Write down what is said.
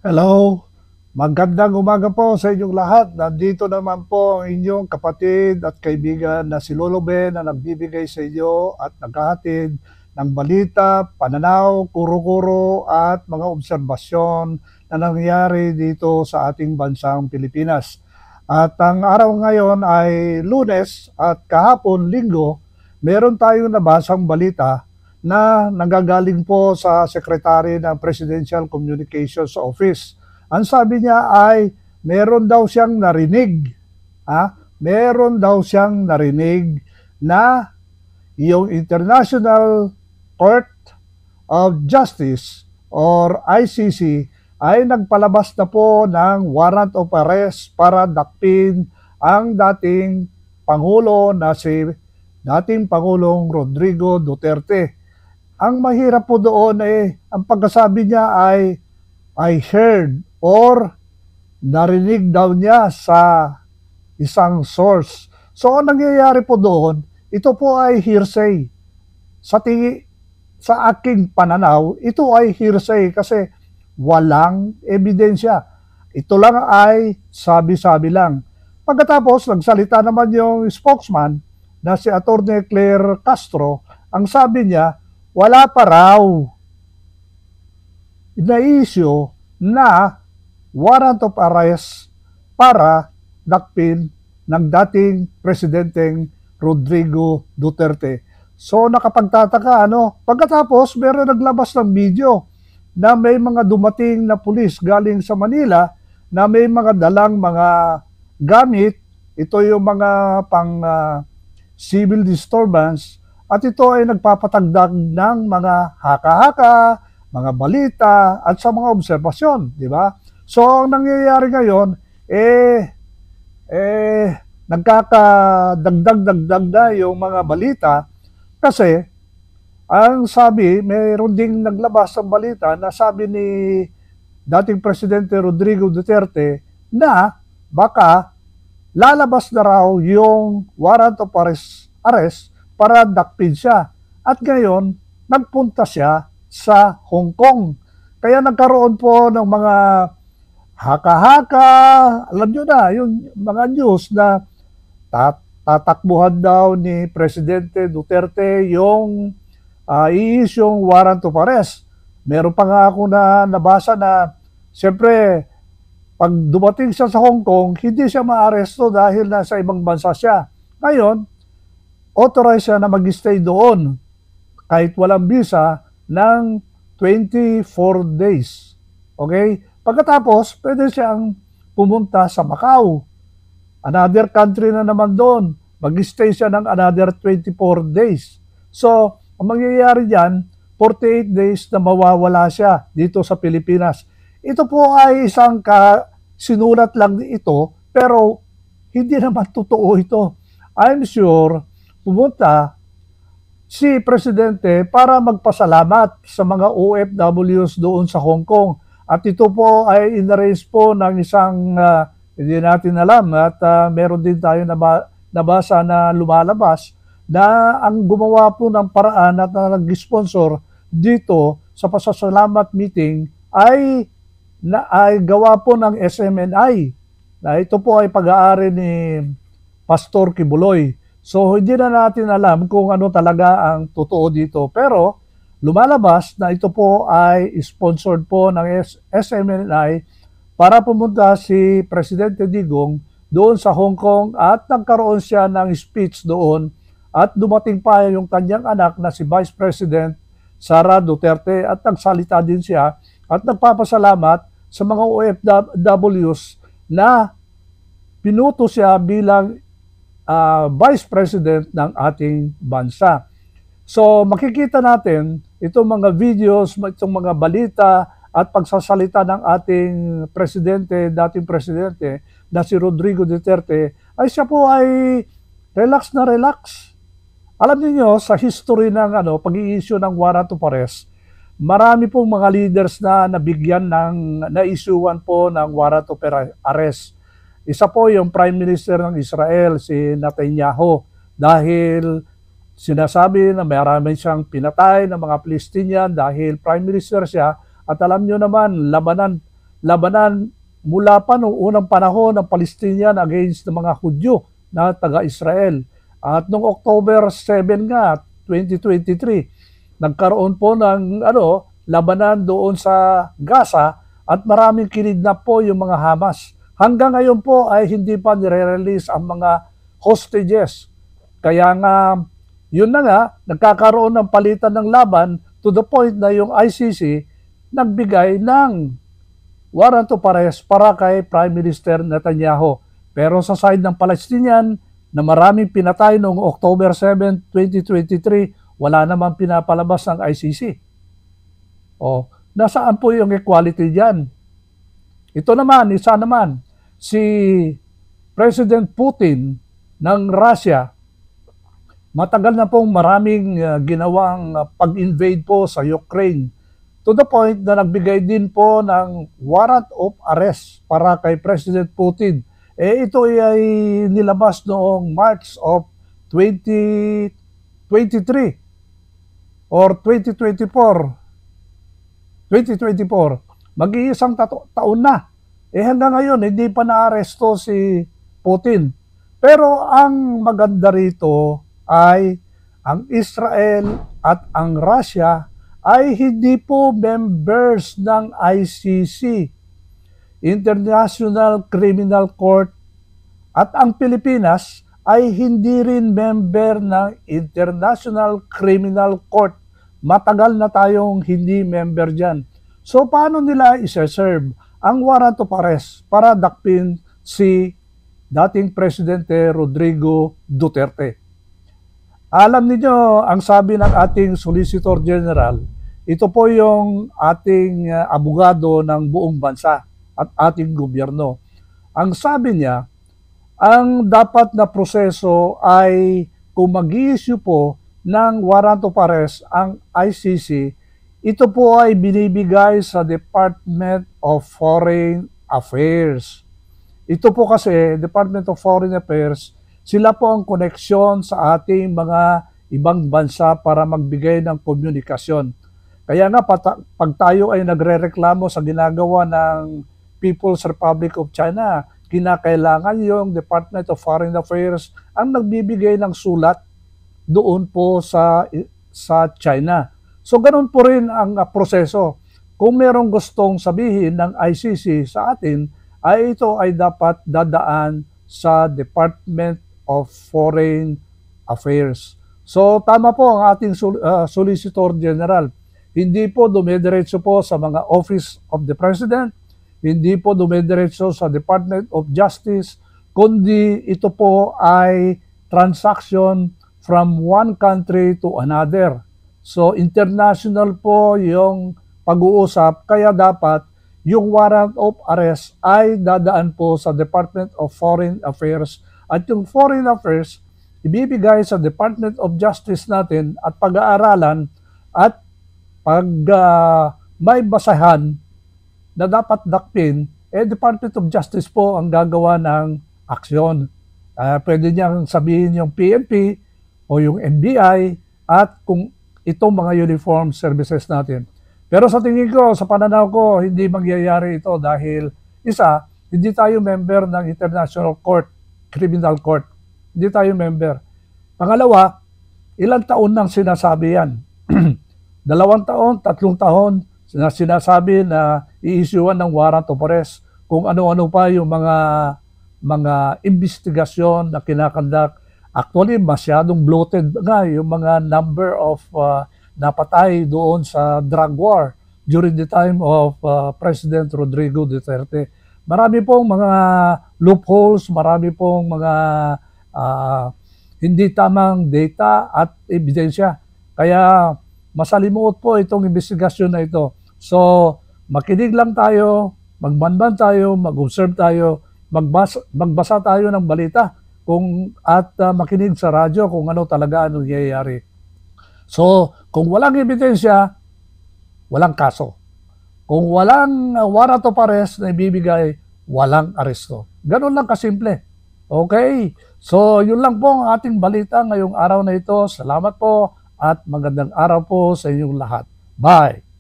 Hello, magandang umaga po sa inyong lahat. Nandito naman po ang inyong kapatid at kaibigan na si Lolo Ben na nagbibigay sa inyo at naghahatid ng balita, pananaw, kuro-kuro at mga obserbasyon na nangyayari dito sa ating bansang Pilipinas. At ang araw ngayon ay Lunes at kahapon Linggo, meron tayong nabasang balita na nanggagaling po sa Secretary ng Presidential Communications Office. Ang sabi niya ay meron daw siyang narinig, meron daw siyang narinig na yung International Court of Justice or ICC ay nagpalabas na po ng warrant of arrest para dakpin ang dating Pangulo na si dating Pangulong Rodrigo Duterte. Ang mahirap po doon ang pagkasabi niya ay I heard or narinig daw niya sa isang source. So ang nangyayari po doon, ito po ay hearsay. Sa sa aking pananaw, ito ay hearsay kasi walang ebidensya. Ito lang ay sabi-sabi lang. Pagkatapos, nagsalita naman yung spokesman na si Atty. Claire Castro. Ang sabi niya, wala pa raw na-issue na warrant of arrest para dakpin ng dating presidenteng Rodrigo Duterte. So nakapagtataka pagkatapos meron naglabas ng video na may mga dumating na pulis galing sa Manila na may mga dalang mga gamit, ito yung mga pang civil disturbance at ito ay nagpapatagdag ng mga haka-haka, mga balita at sa mga obserbasyon, di ba? So ang nangyayari ngayon nagkakadagdag-dagdag na yung mga balita kasi ang sabi, mayroon ding naglabas ng balita na sabi ni dating Presidente Rodrigo Duterte na baka lalabas na raw yung warrant of arrest para dakpin siya. At ngayon, nagpunta siya sa Hong Kong. Kaya nagkaroon po ng mga haka-haka, alam nyo na, yung mga news na tatakbuhan daw ni Presidente Duterte yung i-issue warrant of arrest. Meron pa nga ako na nabasa na, siyempre, pag dumating siya sa Hong Kong, hindi siya maaresto dahil nasa ibang bansa siya. Ngayon, authorized siya na mag-stay doon kahit walang visa ng 24 days. Okay? Pagkatapos, pwede siyang pumunta sa Macau. Another country na naman doon. Mag-stay siya ng another 24 days. So, ang mangyayari dyan, 48 days na mawawala siya dito sa Pilipinas. Ito po ay isang sinulat lang ito, pero hindi naman totoo ito. I'm sure pumunta si Presidente para magpasalamat sa mga OFWs doon sa Hong Kong. At ito po ay inarrange po ng isang hindi natin alam at meron din tayo nabasa na lumalabas na ang gumawa po ng paraan at nag-sponsor dito sa pasasalamat meeting ay gawa po ng SMNI. Na ito po ay pag-aari ni Pastor Kibuloy. So hindi na natin alam kung ano talaga ang totoo dito. Pero lumalabas na ito po ay sponsored po ng SMNI para pumunta si Presidente Digong doon sa Hong Kong at nagkaroon siya ng speech doon at dumating pa yung kanyang anak na si Vice President Sara Duterte at nagsalita din siya at nagpapasalamat sa mga OFWs na pinuto siya bilang Vice President ng ating bansa. So makikita natin itong mga videos, itong mga balita at pagsasalita ng ating presidente, dating presidente na si Rodrigo Duterte ay siya po ay relax na relax. Alam niyo sa history ng pag-i-issue ng warrant of arrest, marami pong mga leaders na nabigyan ng na-issuean po ng warrant of arrest. Isa po yung Prime Minister ng Israel, si Netanyahu, dahil sinasabi na marami siyang pinatay ng mga Palestinian dahil Prime Minister siya at alam nyo naman, labanan labanan mula pa noong unang panahon ng Palestinian against ng mga Hudyo na taga-Israel. At noong October 7 nga, 2023, nagkaroon po ng labanan doon sa Gaza at maraming kinidnap po yung mga Hamas. Hanggang ngayon po ay hindi pa nire-release ang mga hostages. Kaya nga, yun na nga, nagkakaroon ng palitan ng laban to the point na yung ICC nagbigay ng warrant of arrest para kay Prime Minister Netanyahu. Pero sa side ng Palestinian, na maraming pinatay noong October 7, 2023, wala namang pinapalabas ng ICC. O, nasaan po yung equality dyan? Ito naman, isa naman, si President Putin ng Russia, matagal na pong maraming ginawang pag-invade po sa Ukraine, to the point na nagbigay din po ng warrant of arrest para kay President Putin. Ito ay nilabas noong March of 2023 or 2024. Mag-iisang taon na. Hanggang ngayon, hindi pa naaresto si Putin. Pero ang maganda rito ay ang Israel at ang Russia ay hindi po members ng ICC, International Criminal Court, at ang Pilipinas ay hindi rin member ng International Criminal Court. Matagal na tayong hindi member dyan. So paano nila isa-serve ang warrant of arrest para dakpin si dating Presidente Rodrigo Duterte? Alam niyo, ang sabi ng ating Solicitor General, ito po yung ating abogado ng buong bansa at ating gobyerno. Ang sabi niya, ang dapat na proseso ay kung mag-i-issue po ng warrant of arrest ang ICC, ito po ay binibigay sa Department of Foreign Affairs. Ito po kasi, Department of Foreign Affairs, sila po ang koneksyon sa ating mga ibang bansa para magbigay ng komunikasyon. Kaya nga, pag tayo ay nagre-reklamo sa ginagawa ng People's Republic of China, kinakailangan yung Department of Foreign Affairs ang nagbibigay ng sulat doon po sa China. So ganoon po rin ang proseso. Kung merong gustong sabihin ng ICC sa atin, ay ito ay dapat dadaan sa Department of Foreign Affairs. So tama po ang ating Solicitor General. Hindi po dumediretso po sa mga Office of the President, hindi po dumediretso sa Department of Justice, kundi ito po ay transaction from one country to another. So international po yung pag-uusap, kaya dapat yung warrant of arrest ay dadaan po sa Department of Foreign Affairs at yung Foreign Affairs ibibigay sa Department of Justice natin at pag-aaralan at pag may basahan na dapat dakpin, Department of Justice po ang gagawa ng aksyon. Pwede niyang sabihin yung PNP o yung NBI at kung itong mga uniform services natin. Pero sa tingin ko, sa pananaw ko, hindi mangyayari ito dahil isa, hindi tayo member ng International Court, Criminal Court. Hindi tayo member. Pangalawa, ilang taon nang sinasabi yan? 2 taon, 3 taon, na sinasabi na i-issuean ng warrant of arrest kung ano-ano pa yung mga investigasyon na kinakandak. Actually, masyadong bloated nga yung mga number of napatay doon sa drug war during the time of President Rodrigo Duterte. Marami pong mga loopholes, marami pong mga hindi tamang data at ebidensya. Kaya masalimuot po itong investigasyon na ito. So, makinig lang tayo, magbanban tayo, mag-observe tayo, magbasa tayo ng balita at makinig sa radyo kung ano talaga ang nangyayari. So, kung walang ebidensya, walang kaso. Kung walang warrant of arrest na ibibigay, walang aresto. Ganun lang kasimple. Okay? So, yun lang po ang ating balita ngayong araw na ito. Salamat po at magandang araw po sa inyong lahat. Bye!